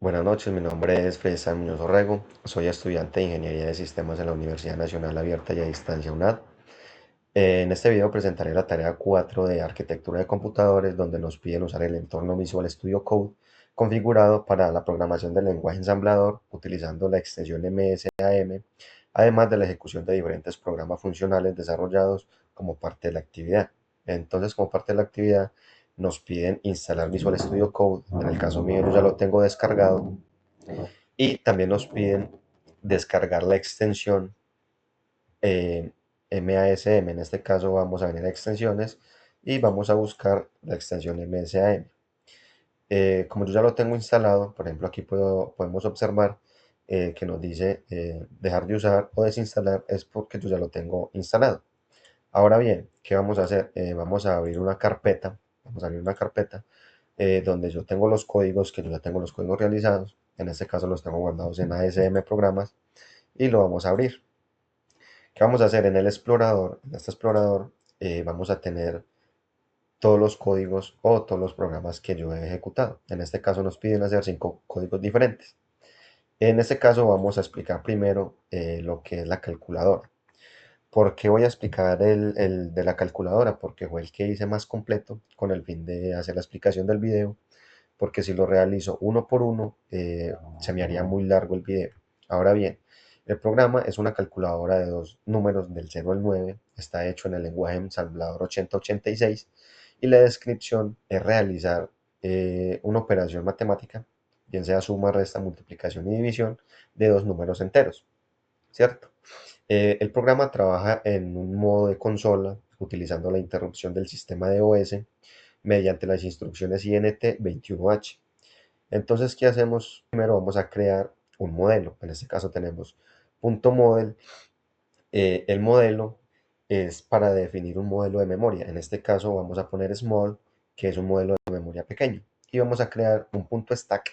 Buenas noches, mi nombre es Freddy Muñoz Orrego, soy estudiante de Ingeniería de Sistemas en la Universidad Nacional Abierta y a Distancia UNAD. En este video presentaré la tarea 4 de Arquitectura de Computadores, donde nos piden usar el entorno Visual Studio Code configurado para la programación del lenguaje ensamblador utilizando la extensión MSAM, además de la ejecución de diferentes programas funcionales desarrollados como parte de la actividad. Entonces, como parte de la actividad, nos piden instalar Visual Studio Code. En el caso mío, yo ya lo tengo descargado. Y también nos piden descargar la extensión MASM. En este caso vamos a venir a extensiones y vamos a buscar la extensión MSAM. Como yo ya lo tengo instalado, por ejemplo, aquí podemos observar que nos dice dejar de usar o desinstalar, es porque yo ya lo tengo instalado. Ahora bien, ¿qué vamos a hacer? Vamos a abrir una carpeta, donde yo tengo los códigos, que yo ya tengo los códigos realizados. En este caso los tengo guardados en ASM Programas y lo vamos a abrir. ¿Qué vamos a hacer? En el explorador, en este explorador, vamos a tener todos los códigos o todos los programas que yo he ejecutado. En este caso nos piden hacer 5 códigos diferentes. En este caso vamos a explicar primero lo que es la calculadora. ¿Por qué voy a explicar el de la calculadora? Porque fue el que hice más completo con el fin de hacer la explicación del video, porque si lo realizo uno por uno, se me haría muy largo el video. Ahora bien, el programa es una calculadora de dos números del 0 al 9, está hecho en el lenguaje ensamblador 8086 y la descripción es realizar una operación matemática, bien sea suma, resta, multiplicación y división de dos números enteros, ¿cierto? El programa trabaja en un modo de consola utilizando la interrupción del sistema de OS mediante las instrucciones INT21H. Entonces, ¿qué hacemos? Primero vamos a crear un modelo. En este caso tenemos .model. El modelo es para definir un modelo de memoria. En este caso vamos a poner small, que es un modelo de memoria pequeño. Y vamos a crear un .stack,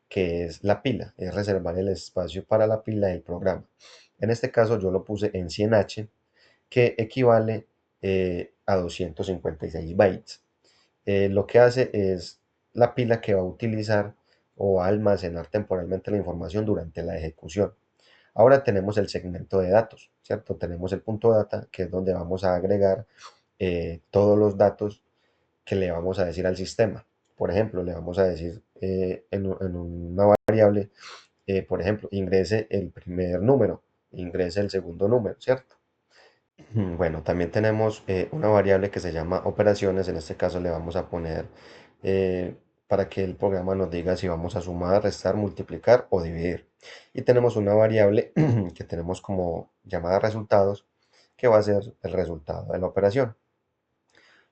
que es la pila, es reservar el espacio para la pila del programa. En este caso yo lo puse en 100H, que equivale a 256 bytes. Lo que hace es la pila que va a utilizar o va a almacenar temporalmente la información durante la ejecución. Ahora tenemos el segmento de datos, ¿cierto? Tenemos el punto data, que es donde vamos a agregar todos los datos que le vamos a decir al sistema. Por ejemplo, le vamos a decir en una variable, por ejemplo, ingrese el primer número, ingrese el segundo número, ¿cierto? Bueno, también tenemos una variable que se llama operaciones. En este caso le vamos a poner para que el programa nos diga si vamos a sumar, restar, multiplicar o dividir. Y tenemos una variable que tenemos como llamada resultados, que va a ser el resultado de la operación.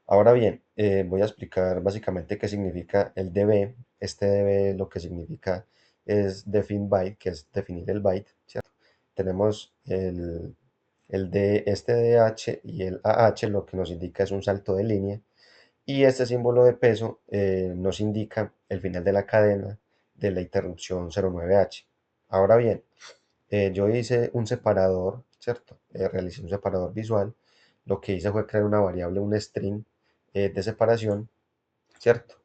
Ahora bien, voy a explicar básicamente qué significa el DB. Este DB lo que significa es define byte, que es definir el byte, ¿cierto? Tenemos este DH y el AH, lo que nos indica es un salto de línea. Y este símbolo de peso nos indica el final de la cadena de la interrupción 09H. Ahora bien, yo hice un separador, ¿cierto? Realicé un separador visual. Lo que hice fue crear una variable, un string de separación, ¿cierto?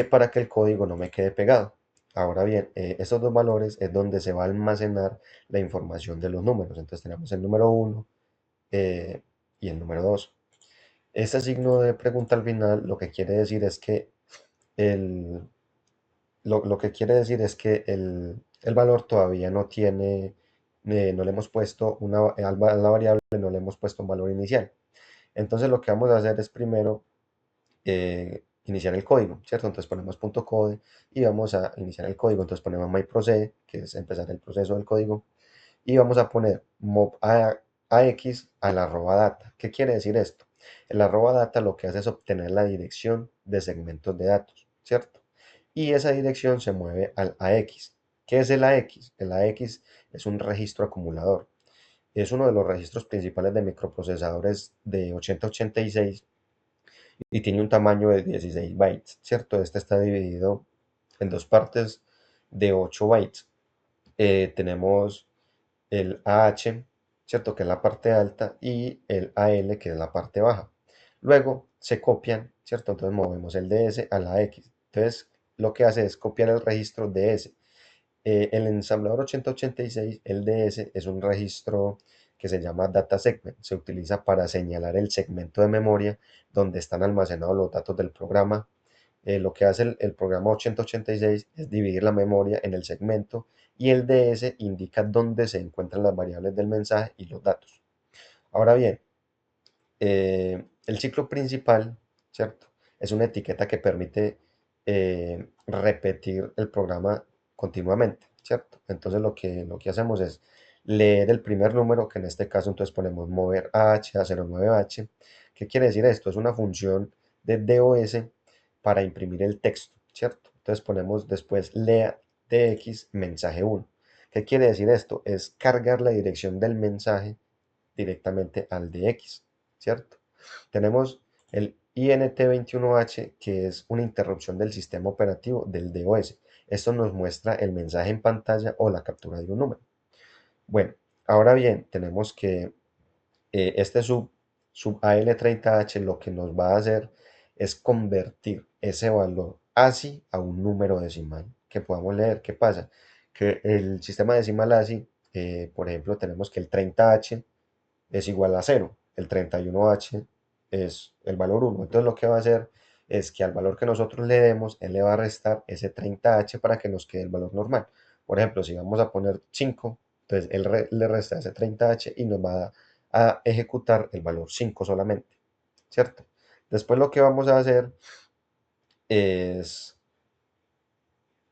Para que el código no me quede pegado. Ahora bien, estos dos valores es donde se va a almacenar la información de los números. Entonces tenemos el número 1 y el número 2. Este signo de pregunta al final lo que quiere decir es que el, lo que quiere decir es que el valor todavía no tiene, no le hemos puesto a la variable, no le hemos puesto un valor inicial. Entonces lo que vamos a hacer es primero iniciar el código, ¿cierto? Entonces ponemos .code y vamos a iniciar el código. Entonces ponemos myProce, que es empezar el proceso del código, y vamos a poner mob AX al arroba data. ¿Qué quiere decir esto? El arroba data lo que hace es obtener la dirección de segmentos de datos, ¿cierto? Y esa dirección se mueve al AX. ¿Qué es el AX? El AX es un registro acumulador. Es uno de los registros principales de microprocesadores de 8086 y tiene un tamaño de 16 bytes, ¿cierto? Este está dividido en dos partes de 8 bytes. Tenemos el AH, ¿cierto? Que es la parte alta, y el AL, que es la parte baja. Luego se copian, ¿cierto? Entonces movemos el DS a la X. Entonces lo que hace es copiar el registro DS. El ensamblador 8086 LDS es un registro que se llama Data Segment. Se utiliza para señalar el segmento de memoria donde están almacenados los datos del programa. Lo que hace el programa 8086 es dividir la memoria en el segmento y el DS indica dónde se encuentran las variables del mensaje y los datos. Ahora bien, el ciclo principal, ¿cierto? Es una etiqueta que permite repetir el programa continuamente, ¿cierto? Entonces lo que hacemos es leer el primer número, que en este caso entonces ponemos mover AH a 09H. ¿Qué quiere decir esto? Es una función de DOS para imprimir el texto, ¿cierto? Entonces ponemos después lea DX mensaje 1. ¿Qué quiere decir esto? Es cargar la dirección del mensaje directamente al DX, ¿cierto? Tenemos el INT21H, que es una interrupción del sistema operativo del DOS. Esto nos muestra el mensaje en pantalla o la captura de un número. Bueno, ahora bien, tenemos que este sub AL30H lo que nos va a hacer es convertir ese valor ASCII a un número decimal que podamos leer. ¿Qué pasa? Que el sistema decimal ASCII, por ejemplo, tenemos que el 30H es igual a 0, el 31H es el valor 1. Entonces lo que va a hacer es que al valor que nosotros le demos, él le va a restar ese 30H para que nos quede el valor normal. Por ejemplo, si vamos a poner 5, entonces él le resta ese 30H y nos va a ejecutar el valor 5 solamente, ¿cierto? Después lo que vamos a hacer es,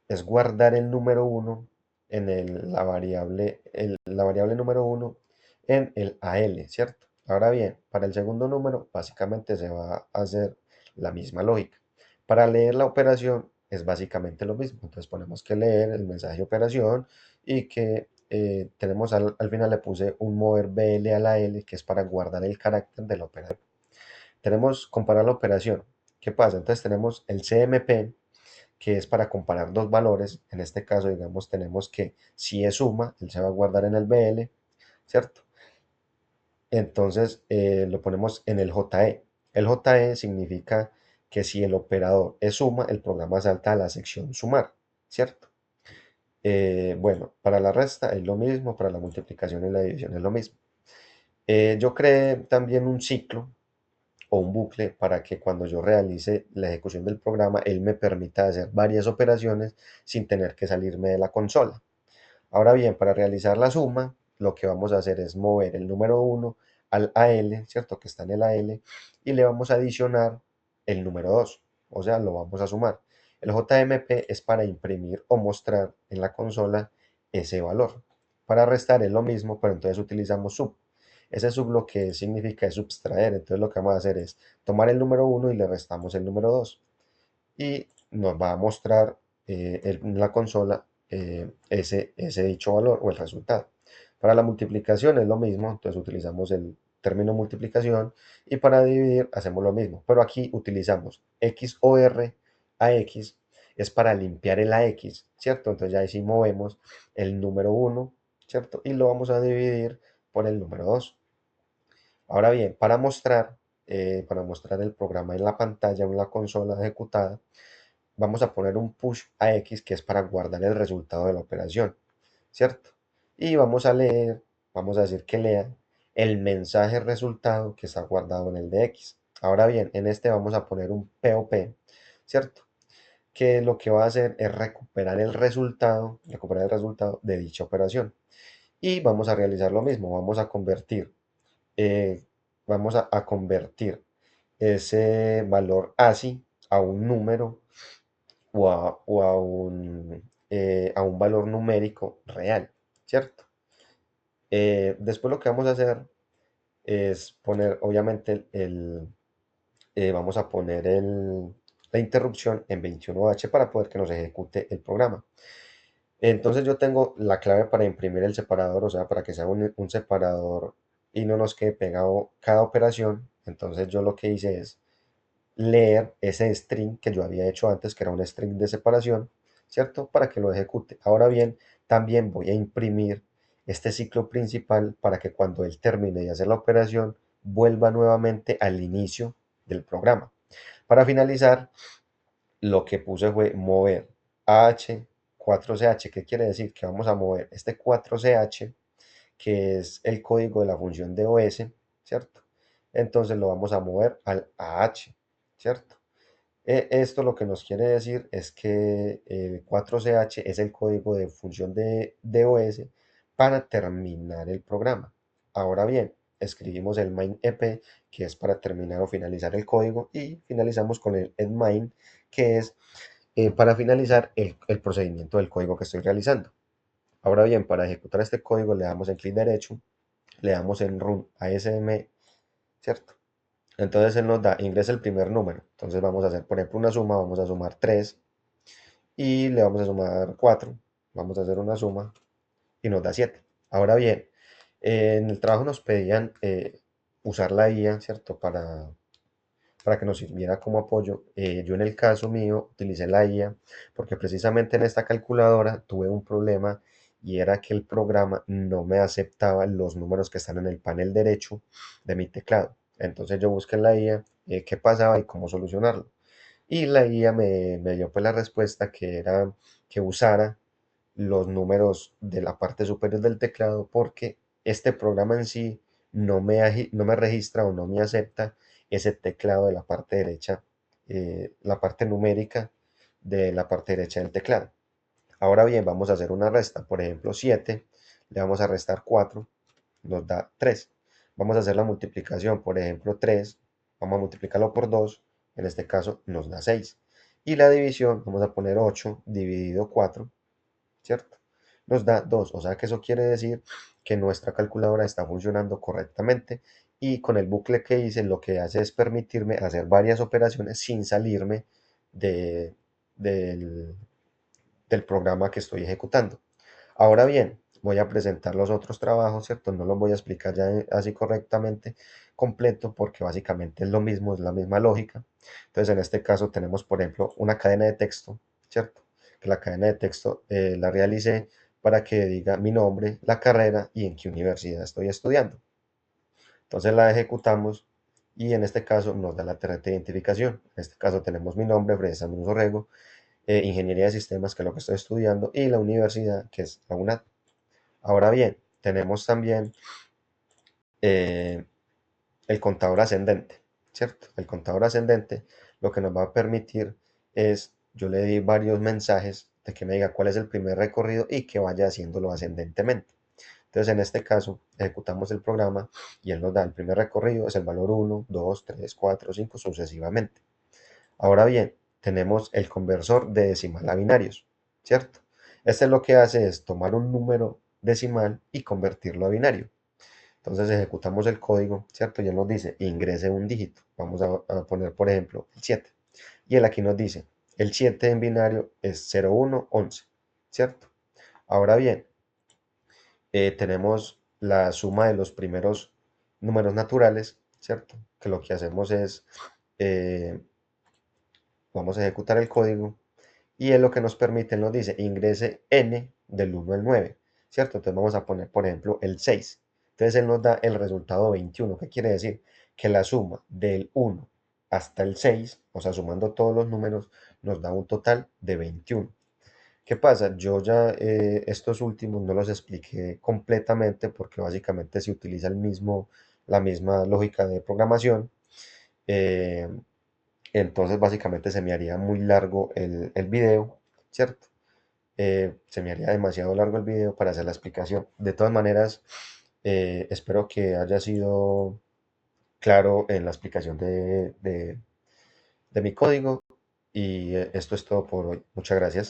es guardar el número 1 en la variable número 1 en el AL, ¿cierto? Ahora bien, para el segundo número, básicamente se va a hacer la misma lógica. Para leer la operación es básicamente lo mismo. Entonces ponemos que leer el mensaje de operación y que tenemos al final le puse un mover BL a la L, que es para guardar el carácter de la operación. Tenemos comparar la operación. ¿Qué pasa? Entonces tenemos el CMP, que es para comparar dos valores. En este caso, digamos, tenemos que si es suma, él se va a guardar en el BL, ¿cierto? Entonces lo ponemos en el JE. El JE significa que si el operador es suma, el programa salta a la sección sumar, ¿cierto? Bueno, para la resta es lo mismo, para la multiplicación y la división es lo mismo. Yo creé también un ciclo o un bucle para que cuando yo realice la ejecución del programa, él me permita hacer varias operaciones sin tener que salirme de la consola. Ahora bien, para realizar la suma, lo que vamos a hacer es mover el número 1 al AL, ¿cierto? Que está en el AL, y le vamos a adicionar el número 2, o sea, lo vamos a sumar. El JMP es para imprimir o mostrar en la consola ese valor. Para restar es lo mismo, pero entonces utilizamos sub. Ese sub lo que significa es subtraer, entonces lo que vamos a hacer es tomar el número 1 y le restamos el número 2 y nos va a mostrar en la consola ese dicho valor o el resultado. Para la multiplicación es lo mismo, entonces utilizamos el término multiplicación y para dividir hacemos lo mismo, pero aquí utilizamos XOR a X, es para limpiar el AX, ¿cierto? Entonces ya ahí sí movemos el número 1, ¿cierto? Y lo vamos a dividir por el número 2. Ahora bien, para mostrar el programa en la pantalla o en la consola ejecutada, vamos a poner un push a X que es para guardar el resultado de la operación, ¿cierto? Y vamos a leer, vamos a decir que lea el mensaje resultado que está guardado en el de X. Ahora bien, en este vamos a poner un POP, ¿cierto? Que lo que va a hacer es recuperar el resultado de dicha operación. Y vamos a realizar lo mismo, eh, vamos a convertir ese valor ASCII a un número o a un valor numérico real, ¿cierto? Después lo que vamos a hacer es poner, obviamente, vamos a poner la interrupción en 21H para poder que nos ejecute el programa. Entonces yo tengo la clave para imprimir el separador, o sea, para que sea un separador y no nos quede pegado cada operación. Entonces yo lo que hice es leer ese string que yo había hecho antes, que era un string de separación, ¿cierto? Para que lo ejecute. Ahora bien, también voy a imprimir este ciclo principal para que cuando él termine de hacer la operación, vuelva nuevamente al inicio del programa. Para finalizar, lo que puse fue mover AH 4ch. ¿Qué quiere decir? Que vamos a mover este 4ch, que es el código de la función de OS, ¿cierto? Entonces lo vamos a mover al AH, ¿cierto? Esto lo que nos quiere decir es que 4ch es el código de función de DOS para terminar el programa. Ahora bien, escribimos el main EP, que es para terminar o finalizar el código, y finalizamos con el endmain, que es para finalizar el procedimiento del código que estoy realizando. Ahora bien, para ejecutar este código le damos en clic derecho, le damos en Run ASM, ¿cierto? Entonces él nos da, ingresa el primer número. Entonces vamos a hacer, por ejemplo, una suma, vamos a sumar 3 y le vamos a sumar 4. Vamos a hacer una suma y nos da 7. Ahora bien, en el trabajo nos pedían usar la IA, ¿cierto? Para que nos sirviera como apoyo. Yo en el caso mío utilicé la IA porque precisamente en esta calculadora tuve un problema y era que el programa no me aceptaba los números que están en el panel derecho de mi teclado. Entonces yo busqué en la IA qué pasaba y cómo solucionarlo. Y la IA me dio pues la respuesta que era que usara los números de la parte superior del teclado porque este programa en sí no me registra o no me acepta ese teclado de la parte derecha, la parte numérica de la parte derecha del teclado. Ahora bien, vamos a hacer una resta. Por ejemplo, 7, le vamos a restar 4, nos da 3. Vamos a hacer la multiplicación. Por ejemplo, 3, vamos a multiplicarlo por 2, en este caso nos da 6. Y la división, vamos a poner 8 dividido 4, ¿cierto? Nos da 2, o sea que eso quiere decir que nuestra calculadora está funcionando correctamente y con el bucle que hice lo que hace es permitirme hacer varias operaciones sin salirme de, del, del programa que estoy ejecutando. Ahora bien, voy a presentar los otros trabajos, ¿cierto? No los voy a explicar ya así correctamente completo porque básicamente es lo mismo, es la misma lógica. Entonces, en este caso tenemos, por ejemplo, una cadena de texto, ¿cierto? Que la cadena de texto la realicé para que diga mi nombre, la carrera y en qué universidad estoy estudiando. Entonces la ejecutamos y en este caso nos da la tarjeta de identificación. En este caso tenemos mi nombre, Freddy Samuel Sorrego, Ingeniería de Sistemas, que es lo que estoy estudiando, y la universidad, que es la UNAD. Ahora bien, tenemos también eh, el contador ascendente, ¿cierto? El contador ascendente lo que nos va a permitir es, yo le di varios mensajes de que me diga cuál es el primer recorrido y que vaya haciéndolo ascendentemente. Entonces, en este caso, ejecutamos el programa y él nos da el primer recorrido, es el valor 1, 2, 3, 4, 5, sucesivamente. Ahora bien, tenemos el conversor de decimal a binarios, ¿cierto? Este lo que hace es tomar un número decimal y convertirlo a binario. Entonces ejecutamos el código, ¿cierto? Y él nos dice, ingrese un dígito. Vamos a poner, por ejemplo, el 7. Y él aquí nos dice, el 7 en binario es 0, 1, 11, ¿cierto? Ahora bien, tenemos la suma de los primeros números naturales, ¿cierto? Que lo que hacemos es, eh, vamos a ejecutar el código y es lo que nos permite, nos dice ingrese n del 1 al 9, ¿cierto? Entonces vamos a poner, por ejemplo, el 6. Entonces él nos da el resultado 21. ¿Qué quiere decir? Que la suma del 1 hasta el 6, o sea, sumando todos los números, nos da un total de 21. ¿Qué pasa? Yo ya estos últimos no los expliqué completamente porque básicamente se utiliza la misma lógica de programación. eh, entonces básicamente se me haría muy largo el video, ¿cierto? Se me haría demasiado largo el video para hacer la explicación. De todas maneras, espero que haya sido claro en la explicación de mi código y esto es todo por hoy. Muchas gracias.